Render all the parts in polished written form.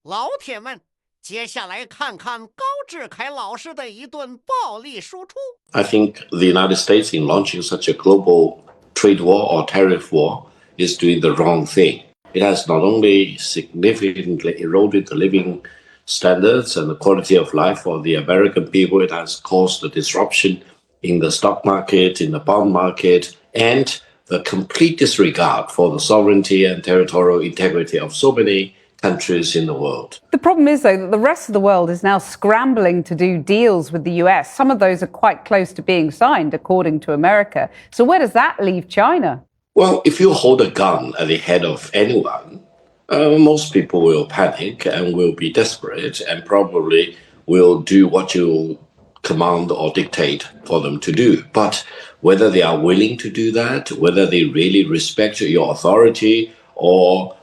老铁们，接下来看看高志凯老师的一顿暴力输出。I think the United States, in launching such a global trade war or tariff war, is doing the wrong thing. It has not only significantly eroded the living standards and the quality of life for the American people, it has caused a disruption in the stock market, in the bond market, and the complete disregard for the sovereignty and territorial integrity of so many countries in the world. The problem is, though, that the rest of the world is now scrambling to do deals with the US. Some of those are quite close to being signed, according to America. So where does that leave China? Well, if you hold a gun at the head of anyone, most people will panic and will be desperate and probably will do what you command or dictate for them to do. But whether they are willing to do that, whether they really respect your authority or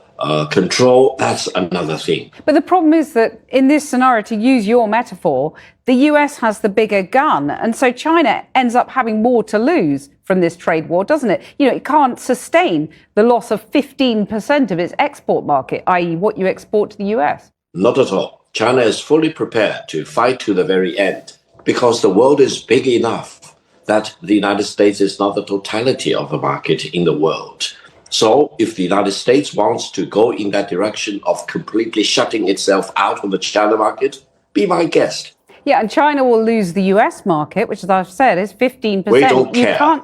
control, that's another thing. But the problem is that in this scenario, to use your metaphor, the US has the bigger gun. And so China ends up having more to lose from this trade war, doesn't it? You know, it can't sustain the loss of 15% of its export market, i.e. what you export to the US. Not at all. China is fully prepared to fight to the very end because the world is big enough that the United States is not the totality of the market in the world. So if the United States wants to go in that direction of completely shutting itself out of the China market, be my guest. Yeah, and China will lose the US market, which, as I've said, is 15%. We don't care.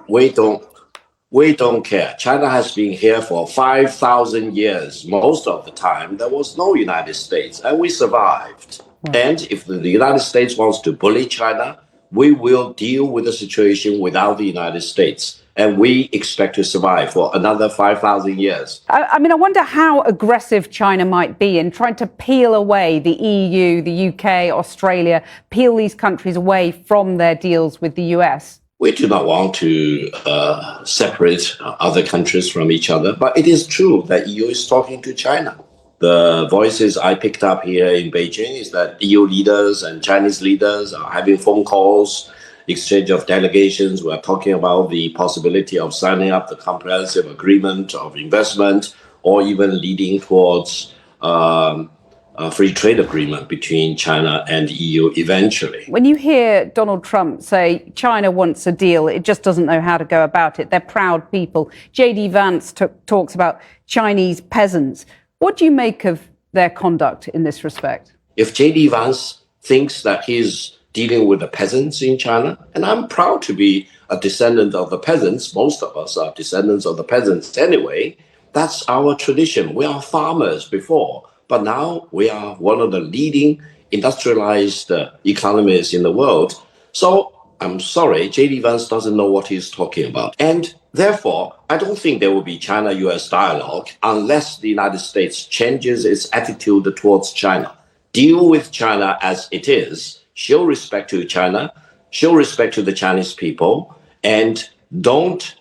We don't care. China has been here for 5,000 years. Most of the time, there was no United States, and we survived. Right. And if the United States wants to bully China, we will deal with the situation without the United States. And we expect to survive for another 5,000 years. I mean, I wonder how aggressive China might be in trying to peel away the EU, the UK, Australia, peel these countries away from their deals with the US. We do not want to separate other countries from each other, but it is true that EU is talking to China. The voices I picked up here in Beijing is that EU leaders and Chinese leaders are having phone calls, exchange of delegations. We're talking about the possibility of signing up the comprehensive agreement of investment or even leading towards a free trade agreement between China and EU eventually. When you hear Donald Trump say China wants a deal, it just doesn't know how to go about it. They're proud people. J.D. Vance talks about Chinese peasants. What do you make of their conduct in this respect? If J.D. Vance thinks that he's dealing with the peasants in China, and I'm proud to be a descendant of the peasants. Most of us are descendants of the peasants anyway. That's our tradition. We are farmers before, but now we are one of the leading industrialized economies in the world. So I'm sorry, J.D. Vance doesn't know what he's talking about. And therefore, I don't think there will be China-US dialogue unless the United States changes its attitude towards China. Deal with China as it is. Show respect to China, show respect to the Chinese people, and don't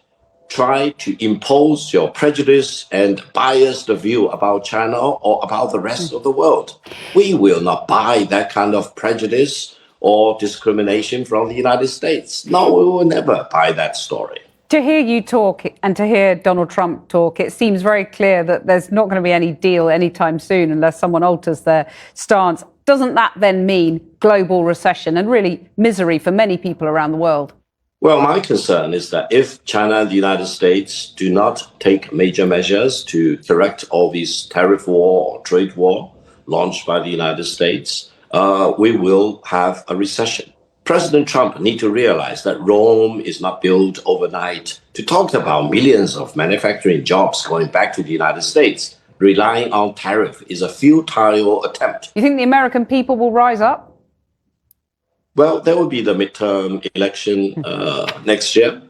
try to impose your prejudice and biased view about China or about the rest of the world. We will not buy that kind of prejudice or discrimination from the United States. No, we will never buy that story. To hear you talk and to hear Donald Trump talk, it seems very clear that there's not going to be any deal anytime soon unless someone alters their stance. Doesn't that then mean global recession and really misery for many people around the world? Well, my concern is that if China and the United States do not take major measures to correct all these tariff war or trade war launched by the United States, we will have a recession. President Trump needs to realize that Rome is not built overnight. To talk about millions of manufacturing jobs going back to the United States, relying on tariff is a futile attempt. You think the American people will rise up? Well, there will be the midterm election next year.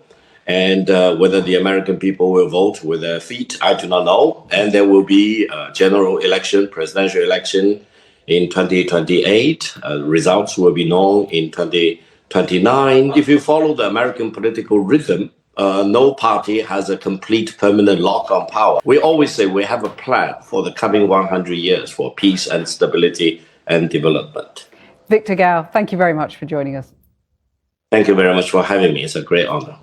And whether the American people will vote with their feet, I do not know. And there will be a general election, presidential election in 2028. Results will be known in 2029. If you follow the American political rhythm, no party has a complete permanent lock on power. We always say we have a plan for the coming 100 years for peace and stability and development. Victor Gao, thank you very much for joining us. Thank you very much for having me. It's a great honor.